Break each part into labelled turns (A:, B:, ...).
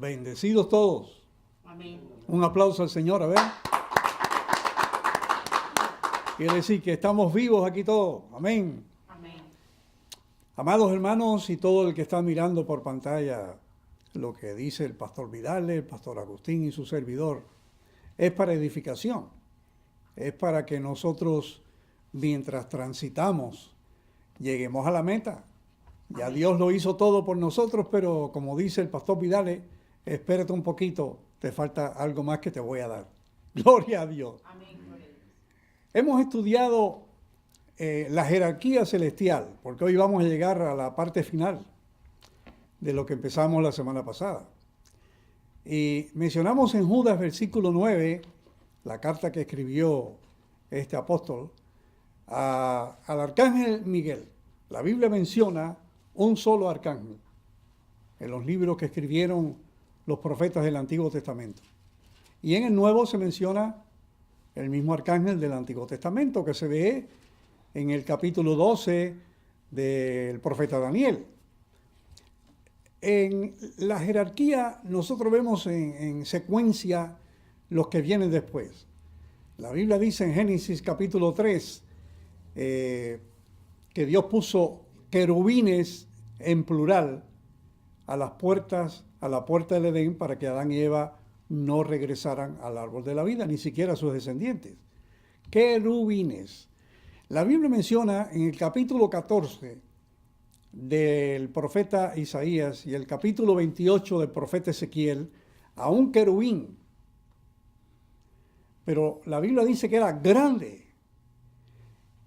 A: Bendecidos todos.
B: Amén.
A: Un aplauso al Señor, a ver. Quiere decir que estamos vivos aquí todos. Amén.
B: Amén.
A: Amados hermanos y todo el que está mirando por pantalla lo que dice el pastor Vidal, el pastor Agustín y su servidor, es para edificación. Es para que nosotros, mientras transitamos, lleguemos a la meta. Ya
B: Amén.
A: Dios lo hizo todo por nosotros, pero como dice el pastor Vidal, espérate un poquito, te falta algo más que te voy a dar. Gloria a Dios.
B: Amén. Gloria a Dios.
A: Hemos estudiado la jerarquía celestial, porque hoy vamos a llegar a la parte final de lo que empezamos la semana pasada. Y mencionamos en Judas versículo 9, la carta que escribió este apóstol, al arcángel Miguel. La Biblia menciona un solo arcángel en los libros que escribieron los profetas del Antiguo Testamento. Y en el Nuevo se menciona el mismo arcángel del Antiguo Testamento que se ve en el capítulo 12 del profeta Daniel. En la jerarquía nosotros vemos en secuencia los que vienen después. La Biblia dice en Génesis capítulo 3 que Dios puso querubines en plural a las puertas, a la puerta del Edén, para que Adán y Eva no regresaran al árbol de la vida, ni siquiera a sus descendientes. Querubines. La Biblia menciona en el capítulo 14 del profeta Isaías y el capítulo 28 del profeta Ezequiel a un querubín. Pero la Biblia dice que era grande.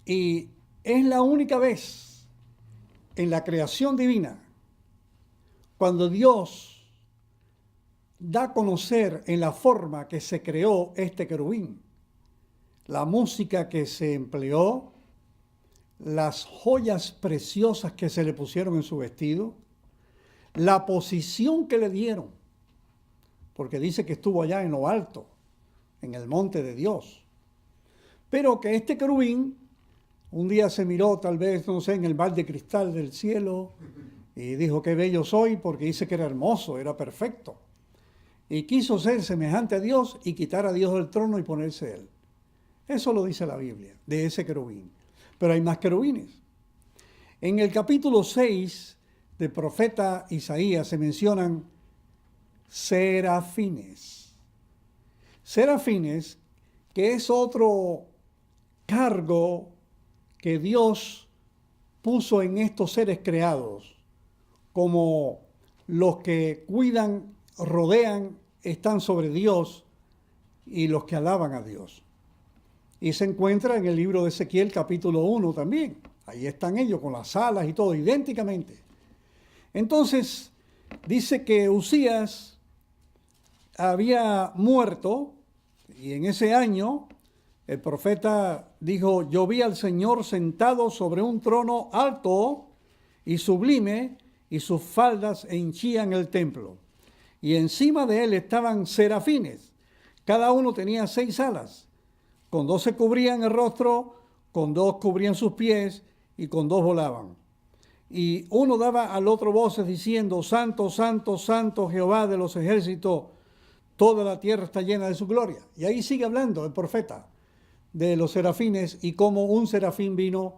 A: Y es la única vez en la creación divina cuando Dios da a conocer en la forma que se creó este querubín, la música que se empleó, las joyas preciosas que se le pusieron en su vestido, la posición que le dieron, porque dice que estuvo allá en lo alto, en el monte de Dios. Pero que este querubín un día se miró, tal vez, no sé, en el mar de cristal del cielo y dijo, qué bello soy, porque dice que era hermoso, era perfecto. Y quiso ser semejante a Dios y quitar a Dios del trono y ponerse él. Eso lo dice la Biblia, de ese querubín. Pero hay más querubines. En el capítulo 6 del profeta Isaías se mencionan serafines. Serafines, que es otro cargo que Dios puso en estos seres creados, como los que cuidan, rodean, están sobre Dios y los que alaban a Dios. Y se encuentra en el libro de Ezequiel capítulo 1 también. Ahí están ellos con las alas y todo, idénticamente. Entonces, dice que Usías había muerto y en ese año el profeta dijo, yo vi al Señor sentado sobre un trono alto y sublime, y sus faldas henchían el templo. Y encima de él estaban serafines. Cada uno tenía 6 alas. Con 2 se cubrían el rostro, con 2 cubrían sus pies, y con 2 volaban. Y uno daba al otro voces diciendo, Santo, Santo, Santo, Jehová de los ejércitos, toda la tierra está llena de su gloria. Y ahí sigue hablando el profeta de los serafines y cómo un serafín vino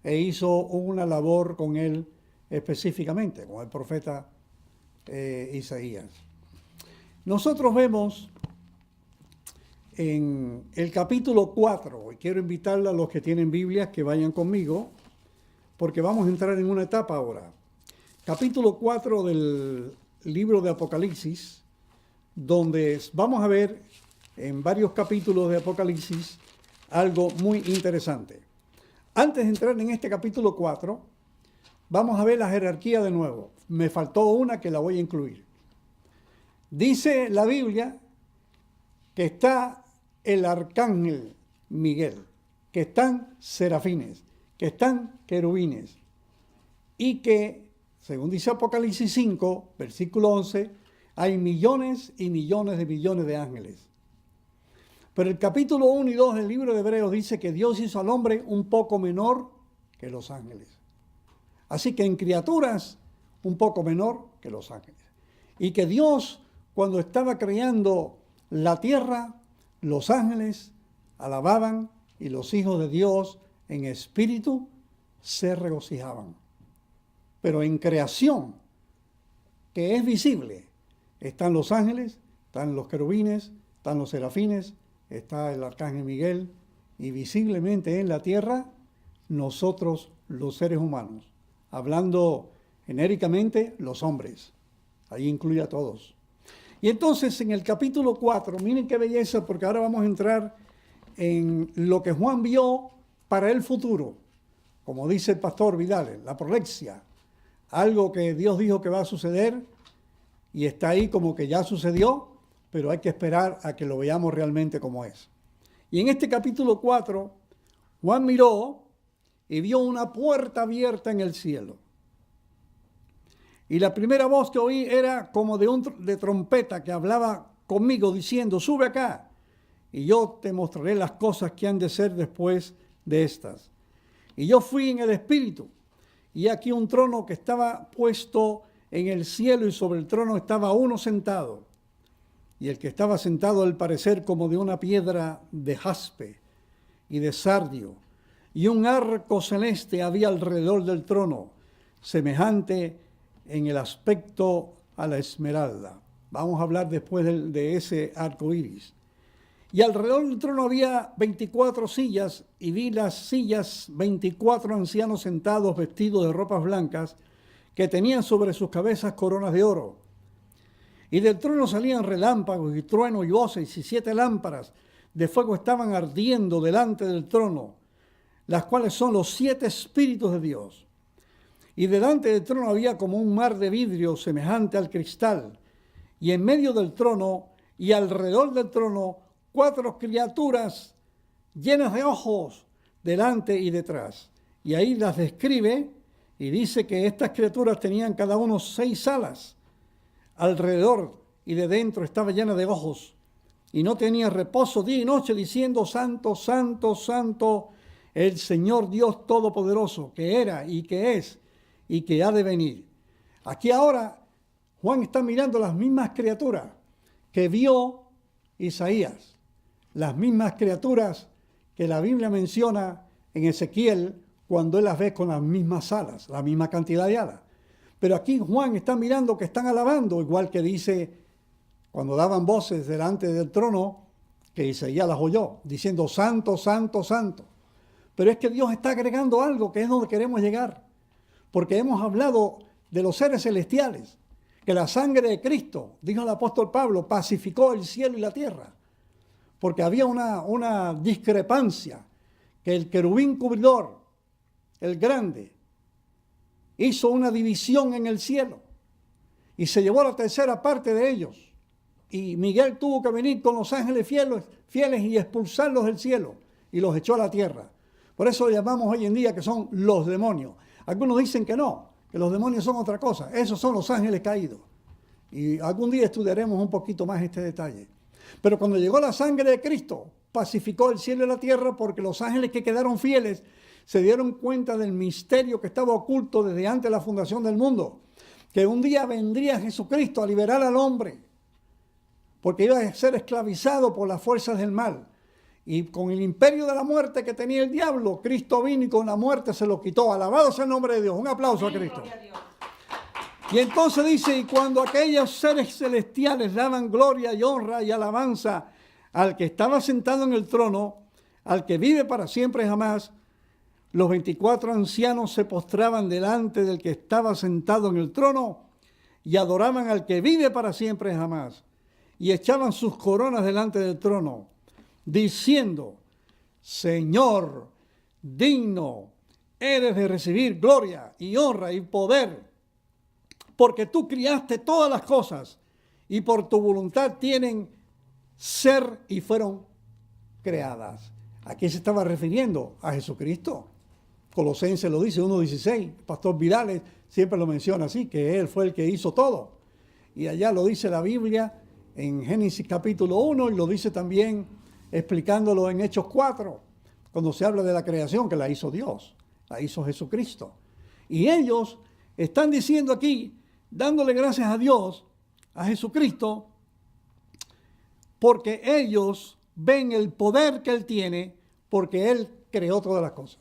A: e hizo una labor con él específicamente, con el profeta Isaías. Nosotros vemos en el capítulo 4, y quiero invitarle a los que tienen Biblias que vayan conmigo, porque vamos a entrar en una etapa ahora. Capítulo 4 del libro de Apocalipsis, donde vamos a ver en varios capítulos de Apocalipsis algo muy interesante. Antes de entrar en este capítulo 4, vamos a ver la jerarquía de nuevo. Me faltó una que la voy a incluir. Dice la Biblia que está el arcángel Miguel, que están serafines, que están querubines, y que, según dice Apocalipsis 5, versículo 11, hay millones y millones de ángeles. Pero el capítulo 1 y 2 del libro de Hebreos dice que Dios hizo al hombre un poco menor que los ángeles. Así que en criaturas, un poco menor que los ángeles. Y que Dios, cuando estaba creando la tierra, los ángeles alababan y los hijos de Dios en espíritu se regocijaban. Pero en creación, que es visible, están los ángeles, están los querubines, están los serafines, está el arcángel Miguel, y visiblemente en la tierra, nosotros los seres humanos, hablando genéricamente, los hombres. Ahí incluye a todos. Y entonces en el capítulo 4, miren qué belleza, porque ahora vamos a entrar en lo que Juan vio para el futuro. Como dice el pastor Vidal, la prolexia, algo que Dios dijo que va a suceder y está ahí como que ya sucedió, pero hay que esperar a que lo veamos realmente como es. Y en este capítulo 4, Juan miró y vio una puerta abierta en el cielo. Y la primera voz que oí era como de trompeta que hablaba conmigo diciendo, sube acá y yo te mostraré las cosas que han de ser después de estas. Y yo fui en el espíritu y aquí un trono que estaba puesto en el cielo y sobre el trono estaba uno sentado. Y el que estaba sentado al parecer como de una piedra de jaspe y de sardio. Y un arco celeste había alrededor del trono, semejante en el aspecto a la esmeralda. Vamos a hablar después de ese arco iris. Y alrededor del trono había 24 sillas, y vi las sillas 24 ancianos sentados vestidos de ropas blancas, que tenían sobre sus cabezas coronas de oro. Y del trono salían relámpagos y truenos y voces, y 7 lámparas de fuego estaban ardiendo delante del trono, las cuales son los 7 espíritus de Dios. Y delante del trono había como un mar de vidrio semejante al cristal, y en medio del trono y alrededor del trono 4 criaturas llenas de ojos delante y detrás. Y ahí las describe y dice que estas criaturas tenían cada uno 6 alas. Alrededor y de dentro estaba llena de ojos y no tenía reposo día y noche diciendo, Santo, Santo, Santo, el Señor Dios Todopoderoso, que era y que es y que ha de venir. Aquí ahora Juan está mirando las mismas criaturas que vio Isaías, las mismas criaturas que la Biblia menciona en Ezequiel cuando él las ve con las mismas alas, la misma cantidad de alas. Pero aquí Juan está mirando que están alabando, igual que dice cuando daban voces delante del trono, que Isaías las oyó, diciendo Santo, Santo, Santo. Pero es que Dios está agregando algo que es donde queremos llegar, porque hemos hablado de los seres celestiales, que la sangre de Cristo, dijo el apóstol Pablo, pacificó el cielo y la tierra, porque había una discrepancia, que el querubín cubridor, el grande, hizo una división en el cielo y se llevó la tercera parte de ellos. Y Miguel tuvo que venir con los ángeles fieles y expulsarlos del cielo y los echó a la tierra. Por eso llamamos hoy en día que son los demonios. Algunos dicen que no, que los demonios son otra cosa. Esos son los ángeles caídos. Y algún día estudiaremos un poquito más este detalle. Pero cuando llegó la sangre de Cristo, pacificó el cielo y la tierra porque los ángeles que quedaron fieles se dieron cuenta del misterio que estaba oculto desde antes de la fundación del mundo, que un día vendría Jesucristo a liberar al hombre, porque iba a ser esclavizado por las fuerzas del mal. Y con el imperio de la muerte que tenía el diablo, Cristo vino y con la muerte se lo quitó. Alabado sea el nombre de Dios. Un aplauso a Cristo. Y entonces dice, y cuando aquellos seres celestiales daban gloria y honra y alabanza al que estaba sentado en el trono, al que vive para siempre y jamás, los 24 ancianos se postraban delante del que estaba sentado en el trono y adoraban al que vive para siempre y jamás. Y echaban sus coronas delante del trono, diciendo, Señor, digno eres de recibir gloria y honra y poder, porque tú criaste todas las cosas y por tu voluntad tienen ser y fueron creadas. Aquí se estaba refiriendo a Jesucristo. Colosenses lo dice, 1:16. Pastor Vidal siempre lo menciona así, que Él fue el que hizo todo. Y allá lo dice la Biblia en Génesis capítulo 1 y lo dice también explicándolo en Hechos 4, cuando se habla de la creación que la hizo Dios, la hizo Jesucristo. Y ellos están diciendo aquí, dándole gracias a Dios, a Jesucristo, porque ellos ven el poder que Él tiene, porque Él creó todas las cosas.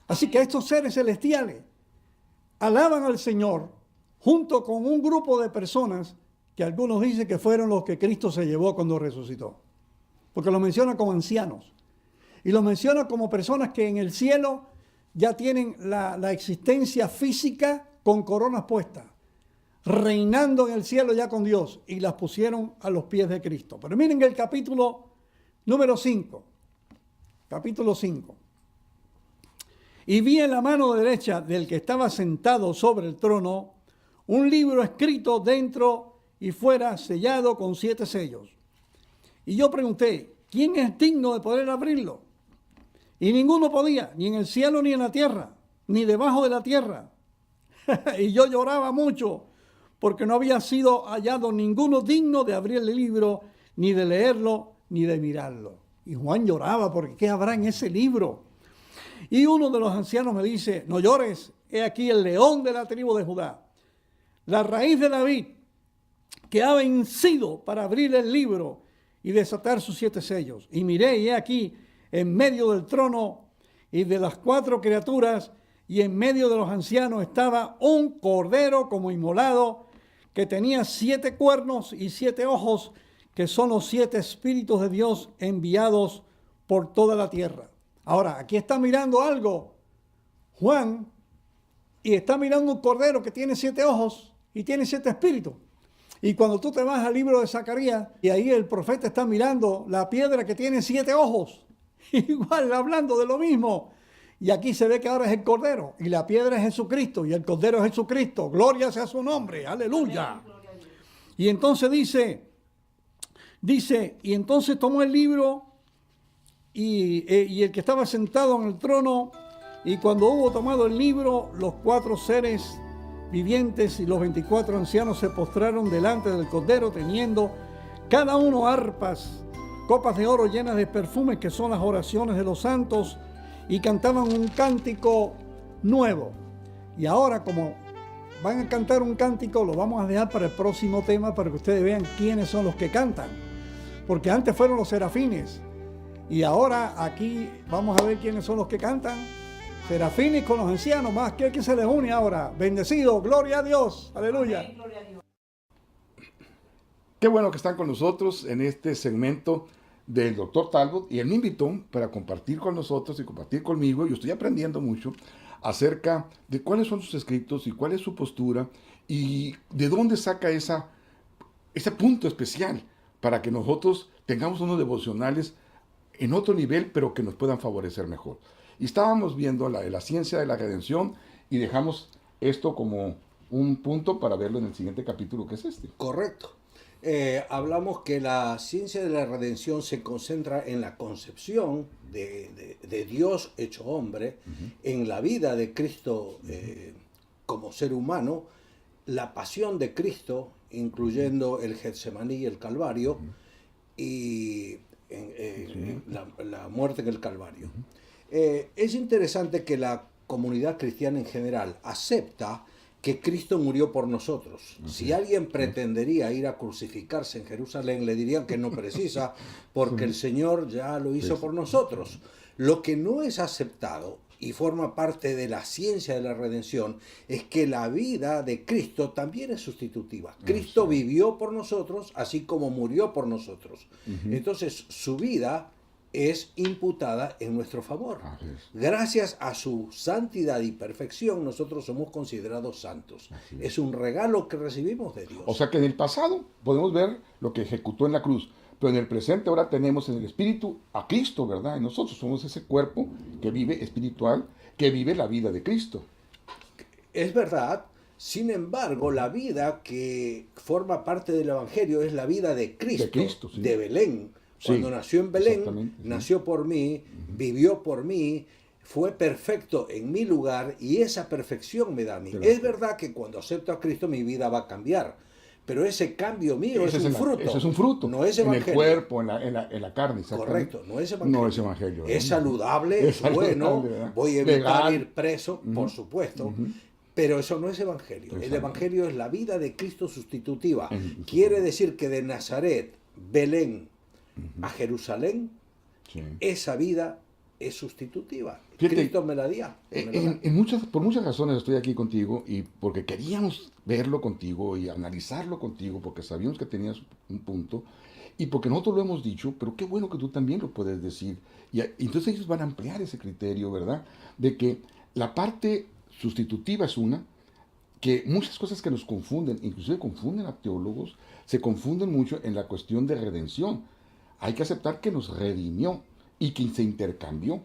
A: Así que estos seres celestiales alaban al Señor junto con un grupo de personas que algunos dicen que fueron los que Cristo se llevó cuando resucitó. Porque los menciona como ancianos. Y los menciona como personas que en el cielo ya tienen la existencia física con coronas puestas, reinando en el cielo ya con Dios, y las pusieron a los pies de Cristo. Pero miren el capítulo número 5. Capítulo 5. Y vi en la mano derecha del que estaba sentado sobre el trono un libro escrito dentro y fuera, sellado con 7 sellos. Y yo pregunté, ¿quién es digno de poder abrirlo? Y ninguno podía, ni en el cielo ni en la tierra, ni debajo de la tierra. Y yo lloraba mucho, porque no había sido hallado ninguno digno de abrir el libro, ni de leerlo, ni de mirarlo. Y Juan lloraba, porque ¿qué habrá en ese libro? Y uno de los ancianos me dice, no llores, he aquí el león de la tribu de Judá, la raíz de David, que ha vencido para abrir el libro y desatar sus 7 sellos. Y miré, y he aquí, en medio del trono y de las 4 criaturas, y en medio de los ancianos estaba un cordero como inmolado, que tenía 7 cuernos y 7 ojos, que son los 7 espíritus de Dios enviados por toda la tierra. Ahora, aquí está mirando algo Juan, y está mirando un cordero que tiene 7 ojos y tiene 7 espíritus. Y cuando tú te vas al libro de Zacarías, y ahí el profeta está mirando la piedra que tiene 7 ojos, igual hablando de lo mismo. Y aquí se ve que ahora es el cordero, y la piedra es Jesucristo, y el cordero es Jesucristo. Gloria sea su nombre, aleluya. Y entonces dice, y entonces tomó el libro, y el que estaba sentado en el trono, y cuando hubo tomado el libro, los 4 seres vivientes y los 24 ancianos se postraron delante del cordero, teniendo cada uno arpas, copas de oro llenas de perfumes, que son las oraciones de los santos, y cantaban un cántico nuevo. Y ahora, como van a cantar un cántico, lo vamos a dejar para el próximo tema, para que ustedes vean quiénes son los que cantan. Porque antes fueron los serafines, y ahora aquí vamos a ver quiénes son los que cantan. Serafines con los ancianos, más que se les une ahora. Bendecido, gloria a Dios, aleluya.
B: Amén, gloria a Dios.
C: Qué bueno que están con nosotros en este segmento del Dr. Talbot, y él me invitó para compartir con nosotros y compartir conmigo. Yo estoy aprendiendo mucho acerca de cuáles son sus escritos y cuál es su postura y de dónde saca ese punto especial para que nosotros tengamos unos devocionales en otro nivel, pero que nos puedan favorecer mejor. Y estábamos viendo la ciencia de la redención, y dejamos esto como un punto para verlo en el siguiente capítulo, que es este.
D: Correcto. Hablamos que la ciencia de la redención se concentra en la concepción de Dios hecho hombre, en la vida de Cristo como ser humano, la pasión de Cristo, incluyendo el Getsemaní y el Calvario, y la muerte en el Calvario. Es interesante que la comunidad cristiana en general acepta que Cristo murió por nosotros. Si alguien pretendería ir a crucificarse en Jerusalén, le dirían que no precisa, porque el Señor ya lo hizo por nosotros. Lo que no es aceptado y forma parte de la ciencia de la redención es que la vida de Cristo también es sustitutiva. Cristo vivió por nosotros, así como murió por nosotros. Entonces, su vida es imputada en nuestro favor. Gracias a su santidad y perfección, nosotros somos considerados santos. Es un regalo que recibimos de Dios.
C: O sea que en el pasado podemos ver lo que ejecutó en la cruz, pero en el presente ahora tenemos en el Espíritu a Cristo, ¿verdad? Y nosotros somos ese cuerpo que vive espiritual, que vive la vida de Cristo.
D: Es verdad. Sin embargo, la vida que forma parte del Evangelio es la vida de Cristo,
C: sí.
D: de Belén. Cuando nació en Belén, nació por mí, vivió por mí, fue perfecto en mi lugar, y esa perfección me da a mí. Es verdad que cuando acepto a Cristo mi vida va a cambiar, pero ese cambio mío es un fruto.
C: Eso es un fruto.
D: No es evangelio.
C: En el cuerpo, en la carne.
D: Correcto, no es evangelio.
C: No es evangelio.
D: Es saludable, es bueno,
C: ¿verdad?
D: voy a evitar
C: Legal.
D: ir preso, por supuesto. Pero eso no es evangelio.
C: Exacto.
D: El evangelio es la vida de Cristo sustitutiva. Quiere decir que de Nazaret, Belén, a Jerusalén,
C: Sí.
D: esa vida es sustitutiva.
C: Fíjate,
D: Cristo me la dio.
C: por muchas razones estoy aquí contigo y porque queríamos verlo contigo y analizarlo contigo porque sabíamos que tenías un punto y porque nosotros lo hemos dicho, pero qué bueno que tú también lo puedes decir. Y entonces ellos van a ampliar ese criterio, ¿verdad? De que la parte sustitutiva es una, que muchas cosas que nos confunden, inclusive confunden a teólogos, se confunden mucho en la cuestión de redención. Hay que aceptar que nos redimió y que se intercambió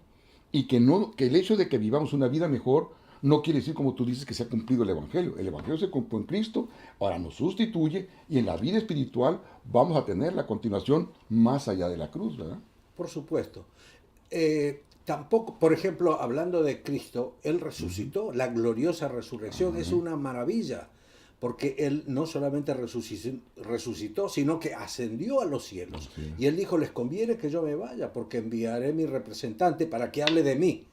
C: y que no, que el hecho de que vivamos una vida mejor no quiere decir, como tú dices, que se ha cumplido el Evangelio. El Evangelio se cumplió en Cristo, ahora nos sustituye y en la vida espiritual vamos a tener la continuación más allá de la cruz, ¿verdad?
D: Por supuesto. Tampoco, por ejemplo, hablando de Cristo, Él resucitó, la gloriosa resurrección es una maravilla, porque Él no solamente resucitó, sino que ascendió a los cielos.
C: Así es.
D: Y Él dijo, les conviene que yo me vaya, porque enviaré mi representante para que hable de mí,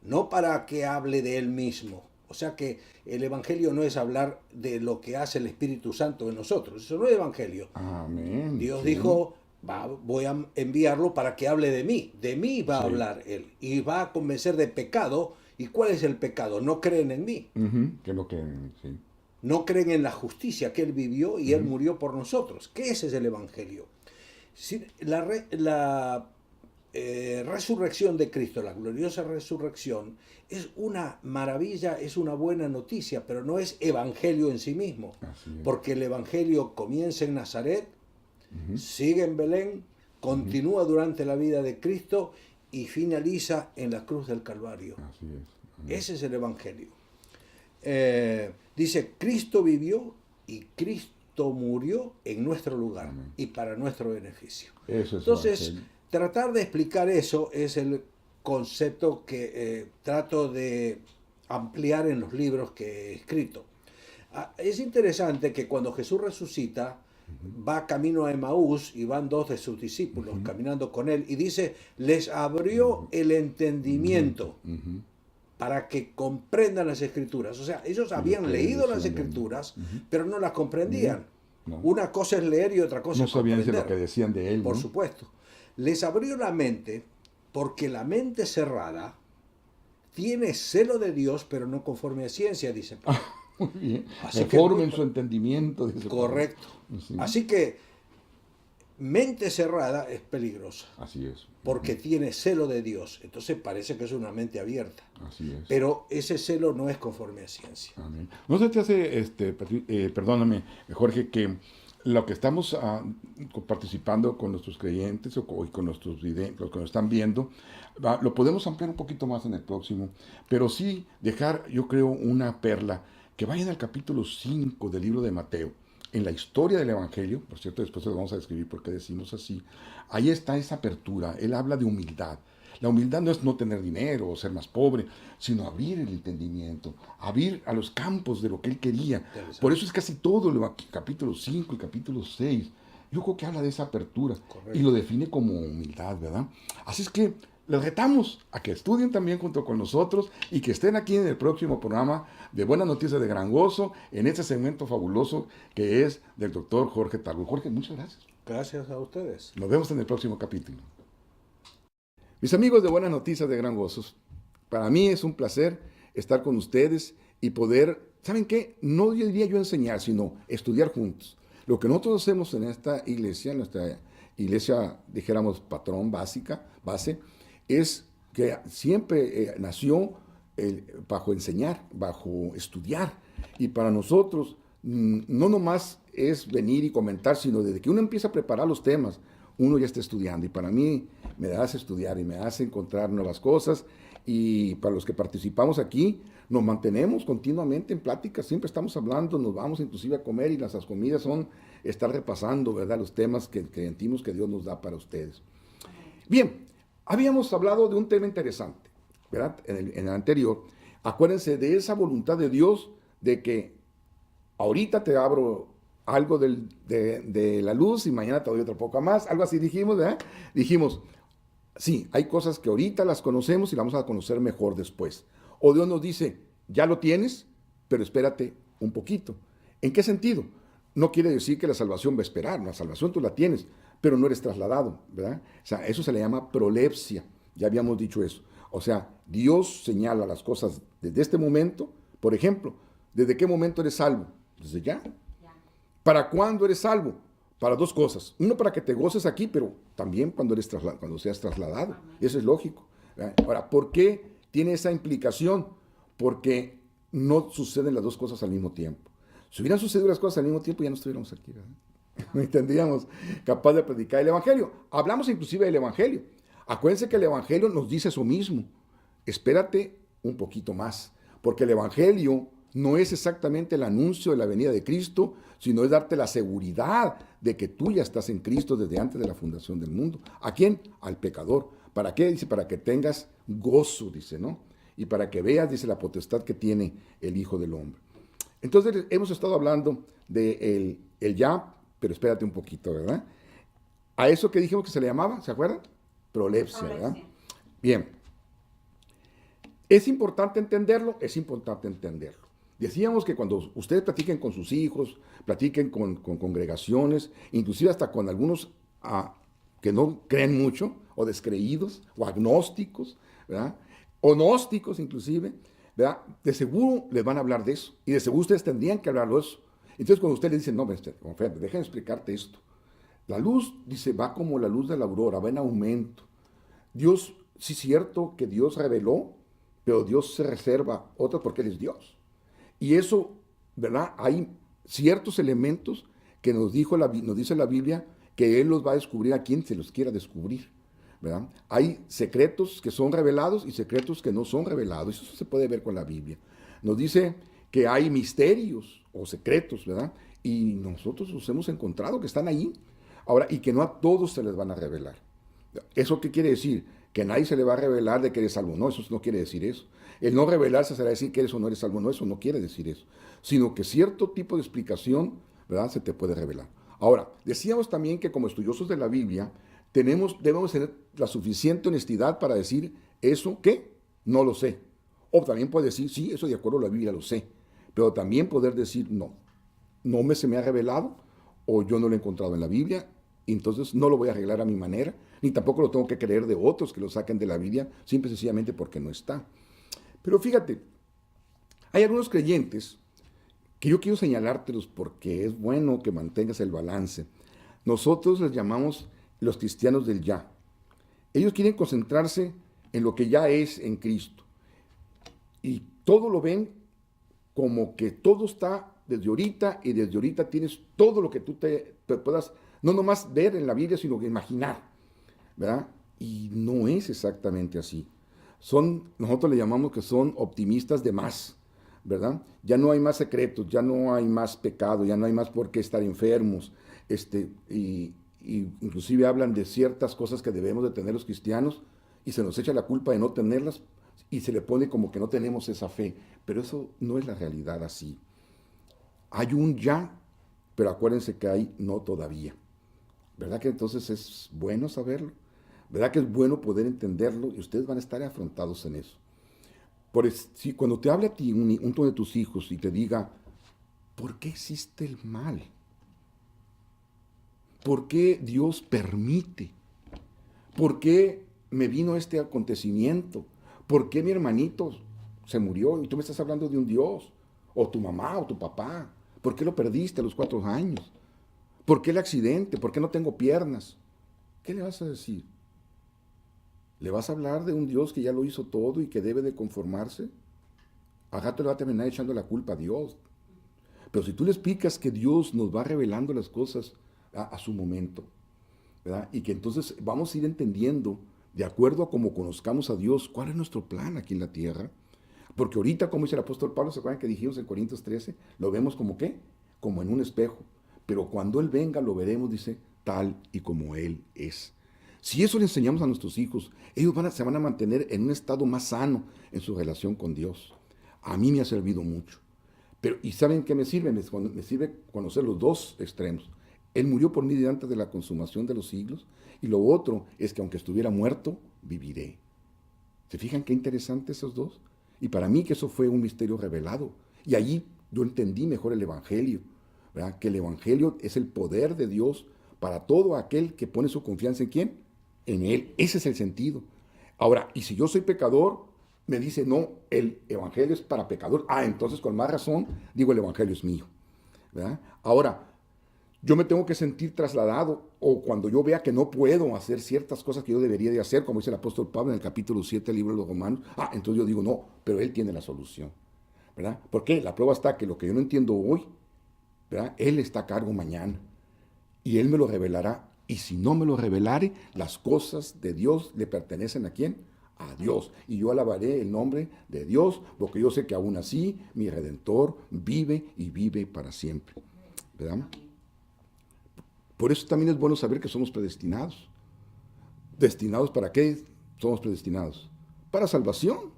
D: no para que hable de Él mismo. O sea que el Evangelio no es hablar de lo que hace el Espíritu Santo en nosotros, eso no es Evangelio.
C: Amén.
D: Dios
C: Sí.
D: dijo, voy a enviarlo para que hable de mí va a
C: Sí.
D: hablar Él, y va a convencer de pecado. ¿Y cuál es el pecado? No creen en mí,
C: Que es lo que, sí.
D: no creen en la justicia que Él vivió y Él murió por nosotros, que ese es el Evangelio. La resurrección de Cristo, la gloriosa resurrección, es una maravilla, es una buena noticia, pero no es Evangelio en sí mismo,
C: Así es.
D: porque el Evangelio comienza en Nazaret, sigue en Belén, continúa durante la vida de Cristo y finaliza en la cruz del Calvario.
C: Así es. Amén.
D: Ese es el Evangelio. Dice, Cristo vivió y Cristo murió en nuestro lugar
C: Amén.
D: y para nuestro beneficio.
C: Eso es
D: Entonces,
C: Evangelio.
D: tratar de explicar eso es el concepto que trato de ampliar en los libros que he escrito. Es interesante que cuando Jesús resucita, va camino a Emaús y van dos de sus discípulos caminando con él y dice, les abrió el entendimiento para que comprendan las escrituras. O sea, ellos habían
C: que
D: leído las
C: decían,
D: escrituras, pero no las comprendían.
C: No.
D: Una cosa es leer y otra cosa
C: No
D: es
C: sabían
D: comprender.
C: lo que decían de él,
D: Por
C: ¿no?
D: supuesto. Les abrió la mente porque la mente cerrada tiene celo de Dios, pero no conforme a ciencia, dice Pablo.
C: Muy bien.
D: Así que
C: Reformen
D: muy-
C: su entendimiento. Dice Pablo.
D: Correcto.
C: Sí.
D: Así que mente cerrada es peligrosa
C: Así es.
D: porque tiene celo de Dios. Entonces parece que es una mente abierta.
C: Así es.
D: Pero ese celo no es conforme a ciencia.
C: Amén. ¿No se te hace, perdóname, Jorge, que lo que estamos participando con nuestros creyentes y con nuestros videntes, los que nos están viendo, lo podemos ampliar un poquito más en el próximo, pero sí dejar, yo creo, una perla, que vayan al capítulo 5 del libro de Mateo, en la historia del Evangelio, por cierto, después lo vamos a describir por qué decimos así, ahí está esa apertura, él habla de humildad. La humildad no es no tener dinero o ser más pobre, sino abrir el entendimiento, abrir a los campos de lo que él quería. Por eso es casi todo el capítulo 5 y capítulo 6. Yo creo que habla de esa apertura.
D: Correcto.
C: Y lo define como humildad, ¿verdad? Así es que les retamos a que estudien también junto con nosotros y que estén aquí en el próximo programa de Buenas Noticias de Gran Gozo, en este segmento fabuloso que es del doctor Jorge Talbot. Jorge, muchas gracias.
D: Gracias a ustedes.
C: Nos vemos en el próximo capítulo. Mis amigos de Buenas Noticias de Gran Gozos, para mí es un placer estar con ustedes y poder, ¿saben qué? No diría yo enseñar, sino estudiar juntos. Lo que nosotros hacemos en esta iglesia, nuestra iglesia, dijéramos, patrón base, es que siempre nació bajo enseñar, bajo estudiar. Y para nosotros, no nomás es venir y comentar, sino desde que uno empieza a preparar los temas, uno ya está estudiando. Y para mí me hace estudiar y me hace encontrar nuevas cosas. Y para los que participamos aquí, nos mantenemos continuamente en pláticas, siempre estamos hablando, nos vamos inclusive a comer y las comidas son estar repasando, ¿verdad?, los temas que sentimos que Dios nos da para ustedes. Bien, habíamos hablado de un tema interesante, ¿verdad?, en el anterior. Acuérdense de esa voluntad de Dios de que ahorita te abro algo de la luz y mañana te doy otro poco más, algo así dijimos, ¿verdad? Dijimos, sí, hay cosas que ahorita las conocemos y las vamos a conocer mejor después. O Dios nos dice, ya lo tienes, pero espérate un poquito. ¿En qué sentido? No quiere decir que la salvación va a esperar, la salvación tú la tienes, pero no eres trasladado, ¿verdad? O sea, eso se le llama prolepsia, ya habíamos dicho eso. O sea, Dios señala las cosas desde este momento. Por ejemplo, ¿desde qué momento eres salvo? Desde ya. ¿Para cuándo eres salvo? Para dos cosas. Uno, para que te goces aquí, pero también cuando seas trasladado. Eso es lógico, ¿verdad? Ahora, ¿por qué tiene esa implicación? Porque no suceden las dos cosas al mismo tiempo. Si hubieran sucedido las cosas al mismo tiempo, ya no estuviéramos aquí, ¿verdad? No tendríamos capaz de predicar el Evangelio. Hablamos inclusive del Evangelio. Acuérdense que el Evangelio nos dice eso mismo. Espérate un poquito más, porque el Evangelio no es exactamente el anuncio de la venida de Cristo, sino es darte la seguridad de que tú ya estás en Cristo desde antes de la fundación del mundo. ¿A quién? Al pecador. ¿Para qué? Dice, para que tengas gozo, dice, ¿no? Y para que veas, dice, la potestad que tiene el Hijo del Hombre. Entonces, hemos estado hablando de el ya, pero espérate un poquito, ¿verdad? A eso que dijimos que se le llamaba, ¿se acuerdan? Prolepsia, ¿verdad? Bien. ¿Es importante entenderlo? Es importante entenderlo. Decíamos que cuando ustedes platiquen con sus hijos, platiquen con congregaciones, inclusive hasta con algunos que no creen mucho, o descreídos, o agnósticos, ¿verdad? O gnósticos inclusive, ¿verdad? De seguro les van a hablar de eso, y de seguro ustedes tendrían que hablarlo de eso. Entonces cuando ustedes le dicen, no, déjenme explicarte esto. La luz, dice, va como la luz de la aurora, va en aumento. Dios, sí es cierto que Dios reveló, pero Dios se reserva otras porque Él es Dios. Y eso, ¿verdad? Hay ciertos elementos que nos dice la Biblia que Él los va a descubrir a quien se los quiera descubrir, ¿verdad? Hay secretos que son revelados y secretos que no son revelados. Eso se puede ver con la Biblia. Nos dice que hay misterios o secretos, ¿verdad? Y nosotros los hemos encontrado que están ahí. Ahora, y que no a todos se les van a revelar. ¿Eso qué quiere decir? Que a nadie se le va a revelar de que eres salvo. No, eso no quiere decir eso. El no revelarse será decir que eres o no eres salvo. No, eso no quiere decir eso. Sino que cierto tipo de explicación, ¿verdad?, se te puede revelar. Ahora, decíamos también que como estudiosos de la Biblia, debemos tener la suficiente honestidad para decir eso que no lo sé. O también puede decir, sí, eso de acuerdo a la Biblia lo sé. Pero también poder decir, no se me ha revelado, o yo no lo he encontrado en la Biblia, y entonces no lo voy a arreglar a mi manera, ni tampoco lo tengo que creer de otros que lo saquen de la Biblia, simple y sencillamente porque no está. Pero fíjate, hay algunos creyentes que yo quiero señalártelos porque es bueno que mantengas el balance. Nosotros les llamamos los cristianos del ya. Ellos quieren concentrarse en lo que ya es en Cristo. Y todo lo ven como que todo está desde ahorita, y desde ahorita tienes todo lo que tú te puedas, no nomás ver en la Biblia, sino que imaginar, ¿verdad? Y no es exactamente así. Nosotros le llamamos que son optimistas de más, ¿verdad? Ya no hay más secretos, ya no hay más pecado, ya no hay más por qué estar enfermos, y inclusive hablan de ciertas cosas que debemos de tener los cristianos, y se nos echa la culpa de no tenerlas, y se le pone como que no tenemos esa fe, pero eso no es la realidad así. Hay un ya, pero acuérdense que hay no todavía. ¿Verdad que entonces es bueno saberlo? ¿Verdad que es bueno poder entenderlo? Y ustedes van a estar afrontados en eso. Si cuando te hable a ti uno de tus hijos y te diga, ¿por qué existe el mal? ¿Por qué Dios permite? ¿Por qué me vino este acontecimiento? ¿Por qué mi hermanito se murió? Y tú me estás hablando de un Dios, o tu mamá, o tu papá. ¿Por qué lo perdiste a los 4 años? ¿Por qué el accidente? ¿Por qué no tengo piernas? ¿Qué le vas a decir? ¿Le vas a hablar de un Dios que ya lo hizo todo y que debe de conformarse? Al rato le va a terminar echando la culpa a Dios. Pero si tú le explicas que Dios nos va revelando las cosas a su momento, ¿verdad? Y que entonces vamos a ir entendiendo, de acuerdo a cómo conozcamos a Dios, cuál es nuestro plan aquí en la tierra. Porque ahorita, como dice el apóstol Pablo, ¿se acuerdan que dijimos en Corintios 13? Lo vemos como ¿qué? Como en un espejo. Pero cuando Él venga, lo veremos, dice, tal y como Él es. Si eso le enseñamos a nuestros hijos, ellos se van a mantener en un estado más sano en su relación con Dios. A mí me ha servido mucho. ¿Y saben qué me sirve? Me sirve conocer los dos extremos. Él murió por mí antes de la consumación de los siglos, y lo otro es que aunque estuviera muerto, viviré. ¿Se fijan qué interesante esos dos? Y para mí que eso fue un misterio revelado. Y allí yo entendí mejor el Evangelio, ¿verdad? Que el Evangelio es el poder de Dios para todo aquel que pone su confianza en ¿quién? En Él. Ese es el sentido. Ahora, y si yo soy pecador, me dice, no, el evangelio es para pecadores. Entonces con más razón digo, el evangelio es mío, ¿verdad? Ahora, yo me tengo que sentir trasladado, o cuando yo vea que no puedo hacer ciertas cosas que yo debería de hacer, como dice el apóstol Pablo en el capítulo 7 del libro de los Romanos, entonces yo digo, no, pero Él tiene la solución, ¿verdad? ¿Por qué? La prueba está que lo que yo no entiendo hoy, ¿verdad? Él está a cargo mañana, y Él me lo revelará, y si no me lo revelare, las cosas de Dios le pertenecen ¿a quién? A Dios, y yo alabaré el nombre de Dios, porque yo sé que aún así mi Redentor vive y vive para siempre, ¿verdad? Por eso también es bueno saber que somos predestinados. ¿Destinados para qué somos predestinados? Para salvación.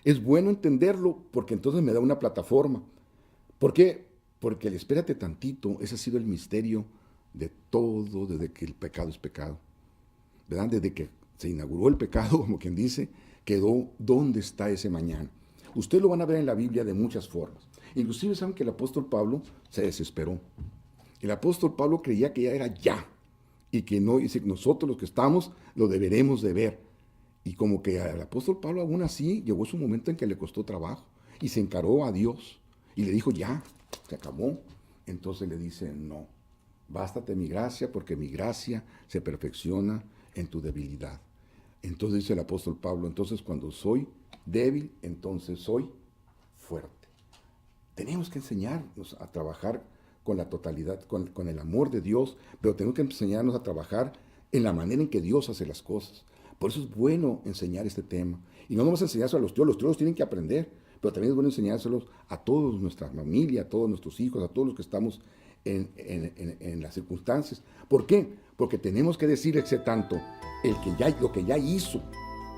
C: Es bueno entenderlo porque entonces me da una plataforma. ¿Por qué? Porque el espérate tantito, ese ha sido el misterio de todo desde que el pecado es pecado, ¿verdad? Desde que se inauguró el pecado, como quien dice, quedó ¿dónde está ese mañana? Ustedes lo van a ver en la Biblia de muchas formas. Inclusive saben que el apóstol Pablo se desesperó. El apóstol Pablo creía que ya era ya, y que no, dice, nosotros los que estamos lo deberemos de ver. Y como que al apóstol Pablo aún así llegó su momento en que le costó trabajo, y se encaró a Dios, y le dijo, ya, se acabó. Entonces le dice, no, bástate mi gracia, porque mi gracia se perfecciona en tu debilidad. Entonces dice el apóstol Pablo, entonces cuando soy débil, entonces soy fuerte. Tenemos que enseñarnos a trabajar con la totalidad, con el amor de Dios, pero tenemos que enseñarnos a trabajar en la manera en que Dios hace las cosas. Por eso es bueno enseñar este tema. Y no nomás enseñárselo a los teólogos tienen que aprender, pero también es bueno enseñárselos a toda nuestra familia, a todos nuestros hijos, a todos los que estamos en las circunstancias. ¿Por qué? Porque tenemos que decirle tanto lo que ya hizo,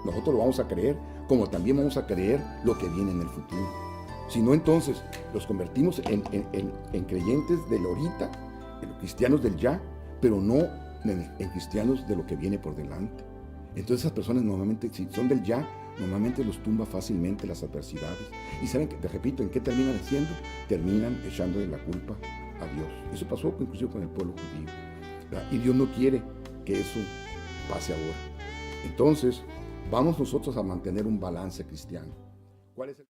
C: nosotros lo vamos a creer, como también vamos a creer lo que viene en el futuro. Si no, entonces los convertimos en creyentes del ahorita, en cristianos del ya, pero no en cristianos de lo que viene por delante. Entonces esas personas normalmente, si son del ya, normalmente los tumba fácilmente las adversidades. Y saben, te repito, ¿en qué terminan haciendo? Terminan echándole la culpa a Dios. Eso pasó inclusive con el pueblo judío, ¿verdad? Y Dios no quiere que eso pase ahora. Entonces, vamos nosotros a mantener un balance cristiano. ¿Cuál es el